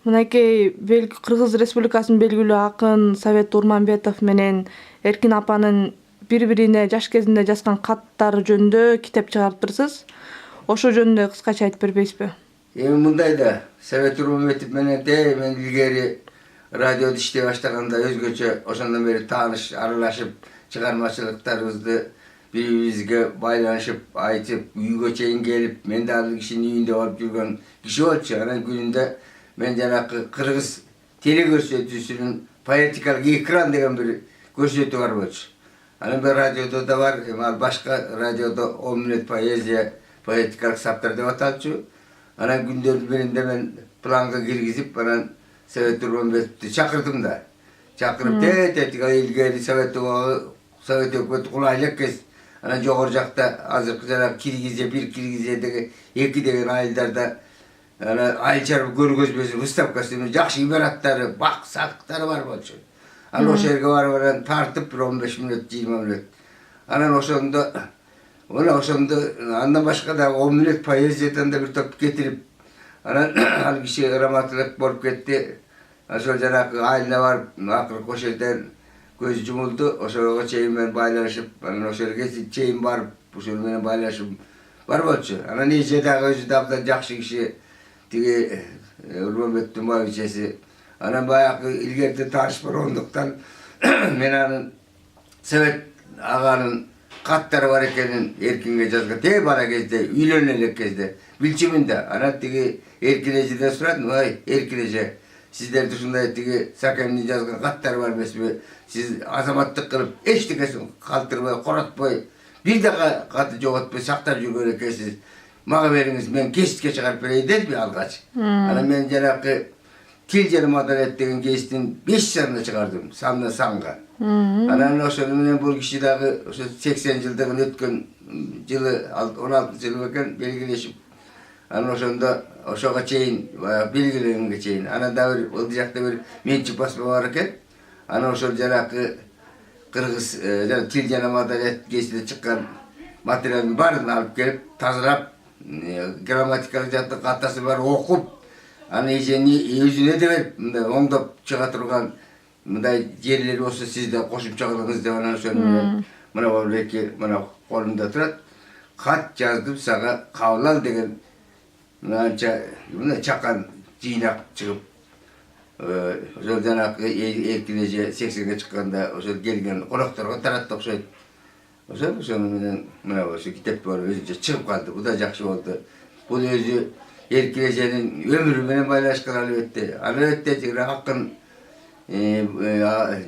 Мынакей Кыргыз Республикасынын белгилүү акын Совет Урманбетов менен Эркин апанын бири-бирине жаш кезинде жазган каттары жөнүндө китеп чыгарыптырсыз. Ошо жөнүндө кыскача айтып бербейсизби? Мындай да Совет Урманбетов менен мен илгери радиода иштей баштаганда өзгөчө ошондон бери тааныш аралашып, чыгармачылыктарыбызды бири-бирибизге байланышып, айтып, үйгө чейин келип, мен да ал кишинин үйүндө болуп жүргөн киши болчу. Анан күнүндө мен жанакы кыргыз телекөрсөтүүсүнүн поэтикалык экран деген бир көрсөтүү бар болчу. Анан бир радиодо да бар, ал башка радиодо 10 мүнөт поэзия, поэтикалык саптар деп аталчу. Анан күндөрдүн биринде мен планга киргизип, анан Совет Урманбетовду чакырдым да. Чакырып, илгери Совет өкмөтү кулай элек кез. Анан жогору жакта азыркы жанагы Киргизия 1, Киргизия 2 деген айылдарда айыл-чарба көргөзмөсү, выставкасы, жакшы имараттары, бак, сактары бар болчу. Анан ошол жерге барып тартып 15 мүнөт, 20 мүнөт. Анан ошондо андан башка да 10 мүнөт поэзиядан да бир топ кетирип, анан ал киши раматылык болуп кетти. Ошол жанагы айылына барып, акыркы ошол жерден көз жумулду. Ошого чейин мен байланышып, анан ошол жерге чейин барып, ошол менен байланышып бар болчу. Анан эже дагы өзү да абдан жакшы киши, тиги Урманбеттин байбичеси. Анан баягы илгерде тааныш болгондуктан мен анын Совет аганын каттары бар экенин Эркинге жазган. Бала кезде, үйлөнө элек кезде билчүмүн да. Анан тиги Эркин эжеден сурадым, ой, Эркин эже, сиздерде ушундай тиги Сакенин жазган каттары бар эмеспи? Сиз азаматтык кылып, эчтекесин калтырбай, коротпой, бир дагы каты жоготпой сактап жүргөн экенсиз. Мага бериңиз, мен кеситке чыгарып берейин дедим алгач. Анан мен жанакы Тил жана маданият деген кеситтин 5 санына чыгардым, сандан санга. Анан ошол менен бул киши дагы ошо 80 жылдыгын өткөн жылы 16-жыл экен белгилешип. Анан ошондо ошого чейин белгиленгенге чейин. Анан да бир бул жакта бир менчик басма бар экен. Анан ошол жанакы кыргыз тил жана маданият кесиптен чыккан материалдын баарын алып келип, тазалап, грамматикалык жактын каттасы бар окуп, анан эжени өзүнө да берип, мындай оңдоп чыга турган мындай жерлери болсо сиз да кошуп чыгыңыз деп, анан ошону менен мына болбеки мына колумда турат. Кат жаздым сага, кабыл ал деген мынанча чакан жыйнак чыгып, ошол жанакы Эркин эже 80ге чыкканда ошол келген конокторго таратты окшойт. Ошону менен мына ошо китеп болуп өзүнчө чыгып калды. Бул да жакшы болду. Бул өзү Эркин эженин өмүрү менен байланышкан албетте. Албетте акын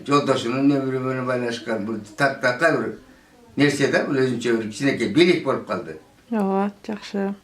жолдошунун өмүрү менен байланышкан. Бул такай бир нерсе да, бул өзүнчө бир кичинекей белек болуп калды. Ооба, жакшы.